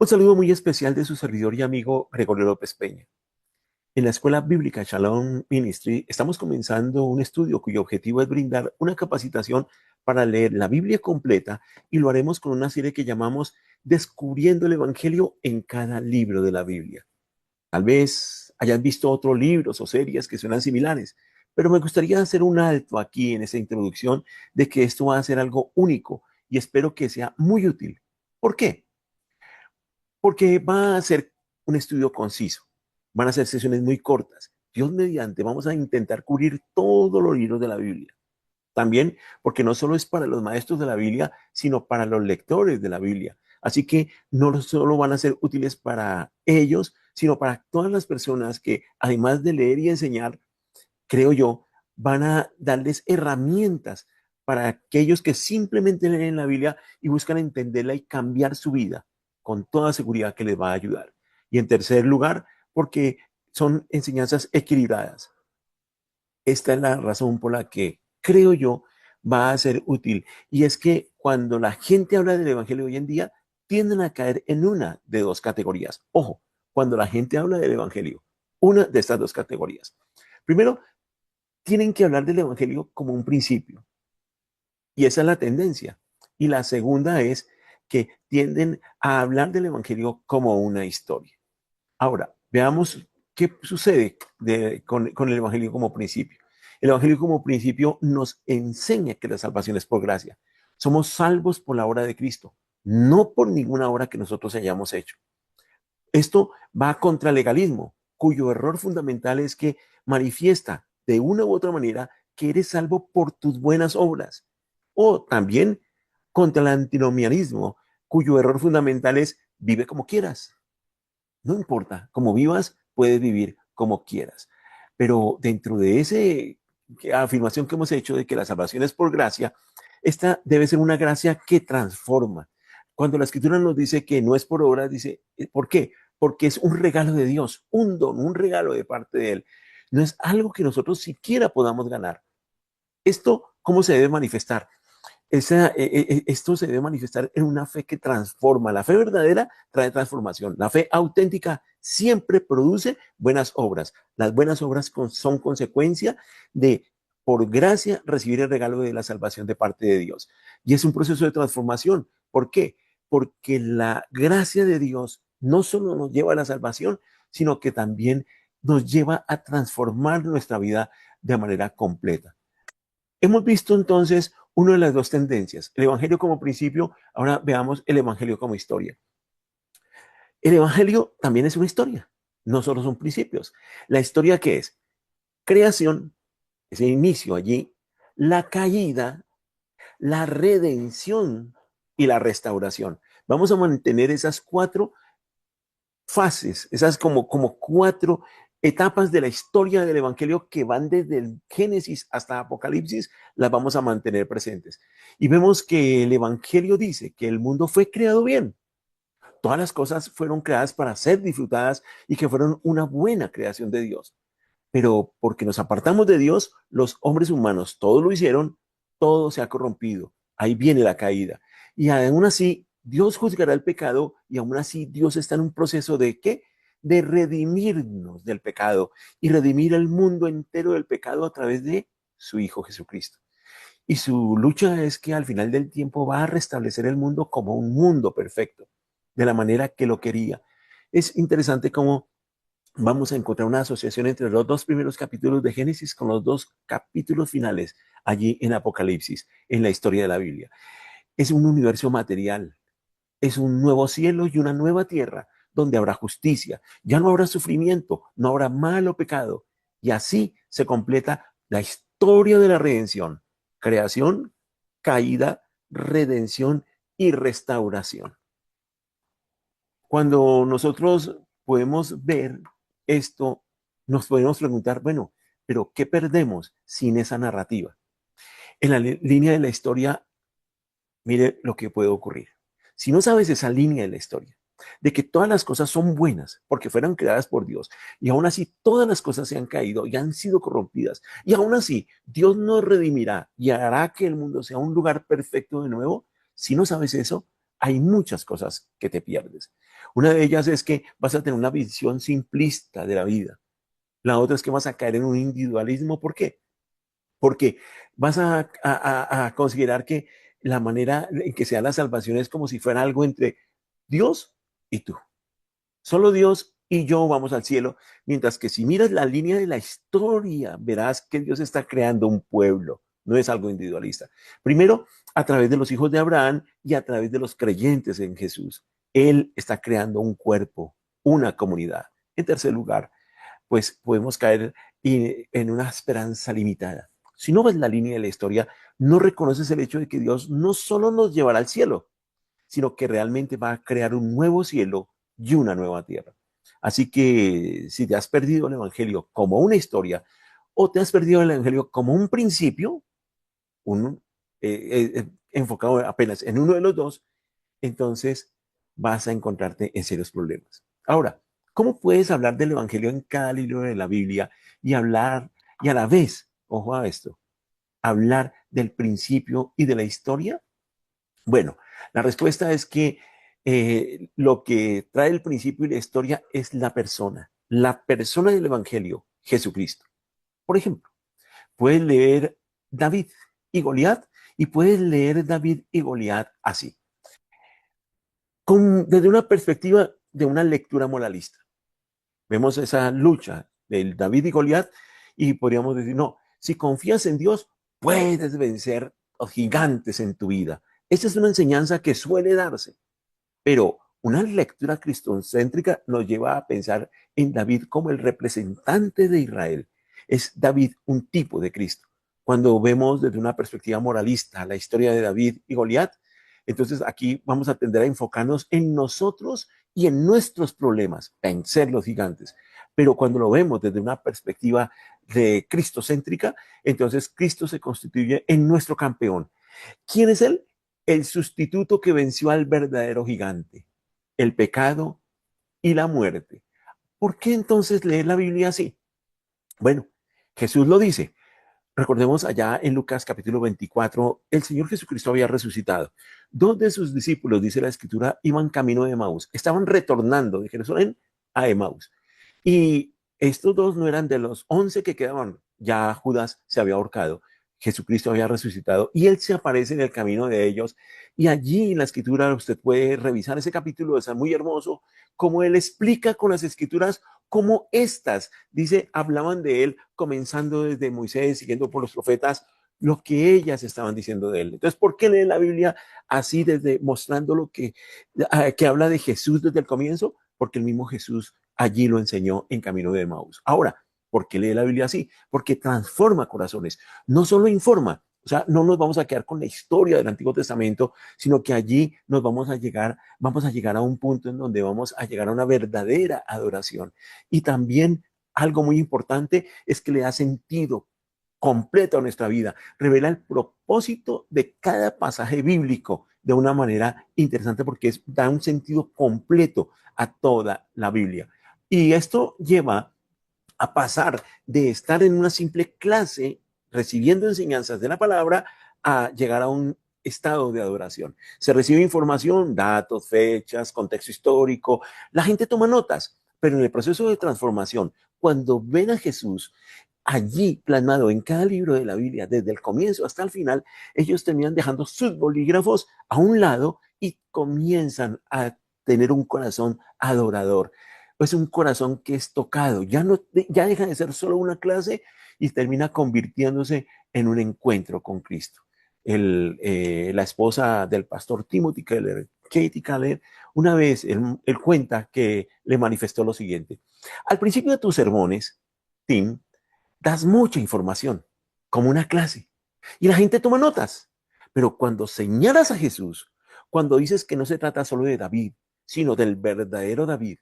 Un saludo muy especial de su servidor y amigo Gregorio López Peña. En la Escuela Bíblica Shalom Ministry estamos comenzando un estudio cuyo objetivo es brindar una capacitación para leer la Biblia completa y lo haremos con una serie que llamamos Descubriendo el Evangelio en cada libro de la Biblia. Tal vez hayan visto otros libros o series que suenan similares, pero me gustaría hacer un alto aquí en esta introducción de que esto va a ser algo único y espero que sea muy útil. ¿Por qué? Porque va a ser un estudio conciso, van a ser sesiones muy cortas. Dios mediante, vamos a intentar cubrir todos los libros de la Biblia. También porque no solo es para los maestros de la Biblia, sino para los lectores de la Biblia. Así que no solo van a ser útiles para ellos, sino para todas las personas que, además de leer y enseñar, creo yo, van a darles herramientas para aquellos que simplemente leen la Biblia y buscan entenderla y cambiar su vida, con toda seguridad que les va a ayudar. Y en tercer lugar, porque son enseñanzas equilibradas. Esta es la razón por la que creo yo va a ser útil. Y es que cuando la gente habla del Evangelio hoy en día, tienden a caer en una de dos categorías. Ojo, cuando la gente habla del Evangelio, una de estas dos categorías. Primero, tienen que hablar del Evangelio como un principio. Y esa es la tendencia. Y la segunda es que tienden a hablar del Evangelio como una historia. Ahora, veamos qué sucede con el Evangelio como principio. El Evangelio como principio nos enseña que la salvación es por gracia. Somos salvos por la obra de Cristo, no por ninguna obra que nosotros hayamos hecho. Esto va contra el legalismo, cuyo error fundamental es que manifiesta de una u otra manera que eres salvo por tus buenas obras. O también contra el antinomianismo, cuyo error fundamental es vive como quieras. No importa, como vivas, puedes vivir como quieras. Pero dentro de esa afirmación que hemos hecho de que la salvación es por gracia, esta debe ser una gracia que transforma. Cuando la escritura nos dice que no es por obras, dice, ¿por qué? Porque es un regalo de Dios, un don, un regalo de parte de Él. No es algo que nosotros siquiera podamos ganar. ¿Esto cómo se debe manifestar? Esto se debe manifestar en una fe que transforma. La fe verdadera trae transformación. La fe auténtica siempre produce buenas obras. Las buenas obras son consecuencia de, por gracia, recibir el regalo de la salvación de parte de Dios. Y es un proceso de transformación. ¿Por qué? Porque la gracia de Dios no solo nos lleva a la salvación, sino que también nos lleva a transformar nuestra vida de manera completa. Hemos visto entonces una de las dos tendencias, el Evangelio como principio, ahora veamos el Evangelio como historia. El Evangelio también es una historia, no solo son principios. ¿La historia qué es? Creación, ese inicio allí, la caída, la redención y la restauración. Vamos a mantener esas cuatro fases, esas como cuatro etapas de la historia del Evangelio que van desde el Génesis hasta Apocalipsis, las vamos a mantener presentes. Y vemos que el Evangelio dice que el mundo fue creado bien. Todas las cosas fueron creadas para ser disfrutadas y que fueron una buena creación de Dios. Pero porque nos apartamos de Dios, los hombres humanos, todos lo hicieron, todo se ha corrompido. Ahí viene la caída. Y aún así, Dios juzgará el pecado y aún así Dios está en un proceso de ¿qué? De redimirnos del pecado y redimir al mundo entero del pecado a través de su Hijo Jesucristo. Y su lucha es que al final del tiempo va a restablecer el mundo como un mundo perfecto, de la manera que lo quería. Es interesante cómo vamos a encontrar una asociación entre los dos primeros capítulos de Génesis con los dos capítulos finales allí en Apocalipsis, en la historia de la Biblia. Es un universo material, es un nuevo cielo y una nueva tierra donde habrá justicia, ya no habrá sufrimiento, no habrá mal o pecado. Y así se completa la historia de la redención, creación, caída, redención y restauración. Cuando nosotros podemos ver esto, nos podemos preguntar, bueno, pero ¿qué perdemos sin esa narrativa? En la línea de la historia, mire lo que puede ocurrir. Si no sabes esa línea de la historia, de que todas las cosas son buenas porque fueron creadas por Dios y aún así todas las cosas se han caído y han sido corrompidas y aún así Dios nos redimirá y hará que el mundo sea un lugar perfecto de nuevo, si no sabes eso, hay muchas cosas que te pierdes. Una de ellas es que vas a tener una visión simplista de la vida. La otra es que vas a caer en un individualismo. ¿Por qué? Porque vas a considerar que la manera en que sea la salvación es como si fuera algo entre Dios y tú. Solo Dios y yo vamos al cielo, mientras que si miras la línea de la historia, verás que Dios está creando un pueblo, no es algo individualista. Primero, a través de los hijos de Abraham y a través de los creyentes en Jesús. Él está creando un cuerpo, una comunidad. En tercer lugar, pues podemos caer en una esperanza limitada. Si no ves la línea de la historia, no reconoces el hecho de que Dios no solo nos llevará al cielo, sino que realmente va a crear un nuevo cielo y una nueva tierra. Así que si te has perdido el Evangelio como una historia o te has perdido el Evangelio como un principio, un, enfocado apenas en uno de los dos, entonces vas a encontrarte en serios problemas. Ahora, ¿cómo puedes hablar del Evangelio en cada libro de la Biblia y hablar y a la vez, ojo a esto, hablar del principio y de la historia? Bueno, la respuesta es que lo que trae el principio y la historia es la persona del Evangelio, Jesucristo. Por ejemplo, puedes leer David y Goliat y puedes leer David y Goliat así, desde una perspectiva de una lectura moralista. Vemos esa lucha del David y Goliat y podríamos decir, no, si confías en Dios, puedes vencer los gigantes en tu vida. Esa es una enseñanza que suele darse. Pero una lectura cristocéntrica nos lleva a pensar en David como el representante de Israel. Es David un tipo de Cristo. Cuando vemos desde una perspectiva moralista la historia de David y Goliat, entonces aquí vamos a tender a enfocarnos en nosotros y en nuestros problemas, vencer los gigantes. Pero cuando lo vemos desde una perspectiva de cristocéntrica, entonces Cristo se constituye en nuestro campeón. ¿Quién es él? El sustituto que venció al verdadero gigante, el pecado y la muerte. ¿Por qué entonces leer la Biblia así? Bueno, Jesús lo dice. Recordemos allá en Lucas capítulo 24, el Señor Jesucristo había resucitado. Dos de sus discípulos, dice la escritura, iban camino de Emaús. Estaban retornando de Jerusalén a Emaús. Y estos dos no eran de los 11 que quedaban. Ya Judas se había ahorcado. Jesucristo había resucitado y él se aparece en el camino de ellos. Y allí en la escritura usted puede revisar ese capítulo, es muy hermoso, como él explica con las escrituras cómo estas, dice, hablaban de él, comenzando desde Moisés, siguiendo por los profetas, lo que ellas estaban diciendo de él. Entonces, ¿por qué lee la Biblia así, desde mostrando lo que habla de Jesús desde el comienzo? Porque el mismo Jesús allí lo enseñó en camino de Emaús. Ahora, ¿por qué lee la Biblia así? Porque transforma corazones, no solo informa. O sea, no nos vamos a quedar con la historia del Antiguo Testamento, sino que allí nos vamos a llegar a un punto en donde vamos a llegar a una verdadera adoración. Y también algo muy importante es que le da sentido completo a nuestra vida, revela el propósito de cada pasaje bíblico de una manera interesante porque da un sentido completo a toda la Biblia. Y esto lleva a pasar de estar en una simple clase recibiendo enseñanzas de la palabra a llegar a un estado de adoración. Se recibe información, datos, fechas, contexto histórico, la gente toma notas, pero en el proceso de transformación, cuando ven a Jesús allí plasmado en cada libro de la Biblia, desde el comienzo hasta el final, ellos terminan dejando sus bolígrafos a un lado y comienzan a tener un corazón adorador. Es un corazón que es tocado, ya deja de ser solo una clase y termina convirtiéndose en un encuentro con Cristo. La esposa del pastor Timothy Keller, Katie Keller, una vez él cuenta que le manifestó lo siguiente: al principio de tus sermones, Tim, das mucha información, como una clase, y la gente toma notas, pero cuando señalas a Jesús, cuando dices que no se trata solo de David, sino del verdadero David,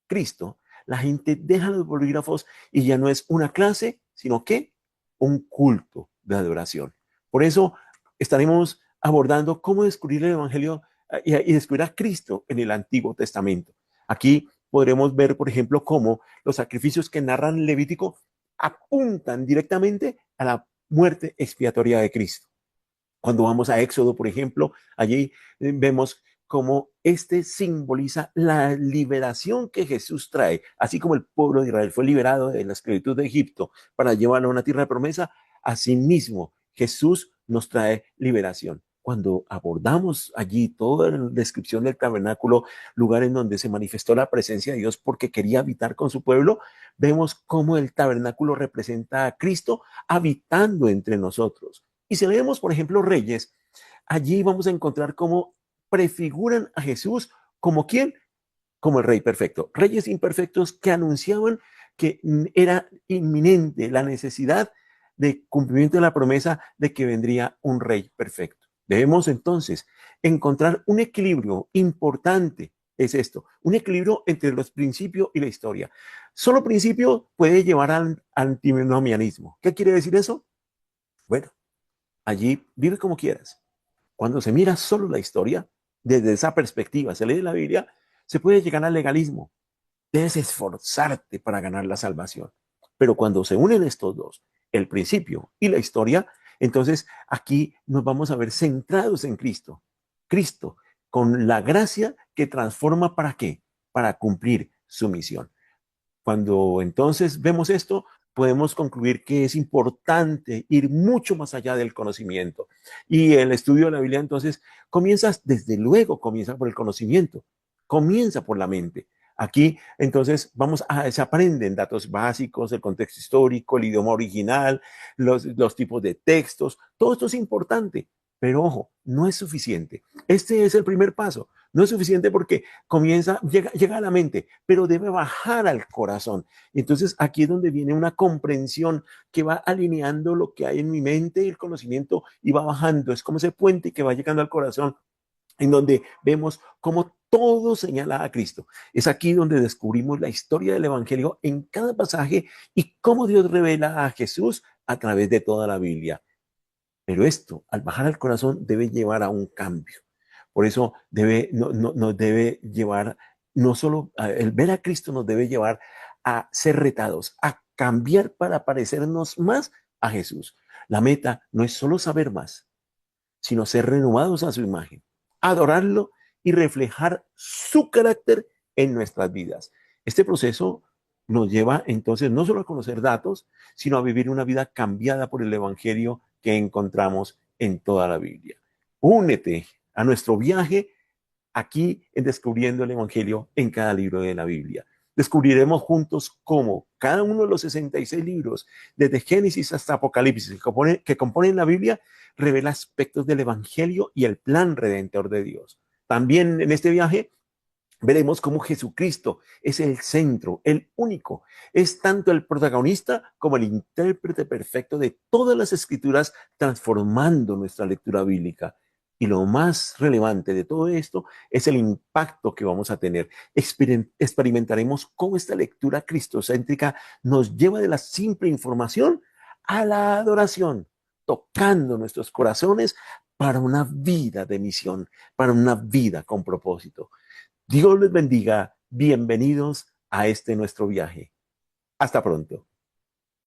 Cristo, la gente deja los bolígrafos y ya no es una clase, sino que un culto de adoración. Por eso estaremos abordando cómo descubrir el Evangelio y descubrir a Cristo en el Antiguo Testamento. Aquí podremos ver, por ejemplo, cómo los sacrificios que narran Levítico apuntan directamente a la muerte expiatoria de Cristo. Cuando vamos a Éxodo, por ejemplo, allí vemos cómo este simboliza la liberación que Jesús trae, así como el pueblo de Israel fue liberado de la esclavitud de Egipto para llevarlo a una tierra de promesa, asimismo Jesús nos trae liberación. Cuando abordamos allí toda la descripción del tabernáculo, lugar en donde se manifestó la presencia de Dios porque quería habitar con su pueblo, vemos cómo el tabernáculo representa a Cristo habitando entre nosotros. Y si leemos, por ejemplo, Reyes, allí vamos a encontrar cómo prefiguran a Jesús como quién, como el Rey perfecto. Reyes imperfectos que anunciaban que era inminente la necesidad de cumplimiento de la promesa de que vendría un Rey perfecto. Debemos entonces encontrar un equilibrio importante. Es esto, un equilibrio entre los principios y la historia. Solo principio puede llevar al antinomianismo. ¿Qué quiere decir eso? Bueno, allí vive como quieras. Cuando se mira solo la historia, desde esa perspectiva, se lee la Biblia, se puede llegar al legalismo. Debes esforzarte para ganar la salvación. Pero cuando se unen estos dos, el principio y la historia, entonces aquí nos vamos a ver centrados en Cristo. Cristo, con la gracia que transforma ¿para qué? Para cumplir su misión. Cuando entonces vemos esto, podemos concluir que es importante ir mucho más allá del conocimiento. Y el estudio de la Biblia entonces desde luego, comienza por el conocimiento, comienza por la mente. Aquí entonces se aprenden datos básicos, el contexto histórico, el idioma original, los tipos de textos, todo esto es importante. Pero ojo, no es suficiente. Este es el primer paso. No es suficiente porque llega a la mente, pero debe bajar al corazón. Entonces aquí es donde viene una comprensión que va alineando lo que hay en mi mente y el conocimiento y va bajando. Es como ese puente que va llegando al corazón, en donde vemos cómo todo señala a Cristo. Es aquí donde descubrimos la historia del Evangelio en cada pasaje y cómo Dios revela a Jesús a través de toda la Biblia. Pero esto, al bajar al corazón, debe llevar a un cambio. Por eso nos debe llevar, no solo el ver a Cristo nos debe llevar a ser retados, a cambiar para parecernos más a Jesús. La meta no es solo saber más, sino ser renovados a su imagen, adorarlo y reflejar su carácter en nuestras vidas. Este proceso nos lleva entonces no solo a conocer datos, sino a vivir una vida cambiada por el Evangelio que encontramos en toda la Biblia. Únete a nuestro viaje aquí en Descubriendo el Evangelio en cada libro de la Biblia. Descubriremos juntos cómo cada uno de los 66 libros, desde Génesis hasta Apocalipsis, que componen la Biblia, revela aspectos del Evangelio y el plan redentor de Dios. También en este viaje veremos cómo Jesucristo es el centro, el único. Es tanto el protagonista como el intérprete perfecto de todas las escrituras, transformando nuestra lectura bíblica. Y lo más relevante de todo esto es el impacto que vamos a tener. Experimentaremos cómo esta lectura cristocéntrica nos lleva de la simple información a la adoración, tocando nuestros corazones para una vida de misión, para una vida con propósito. Dios les bendiga. Bienvenidos a este nuestro viaje. Hasta pronto.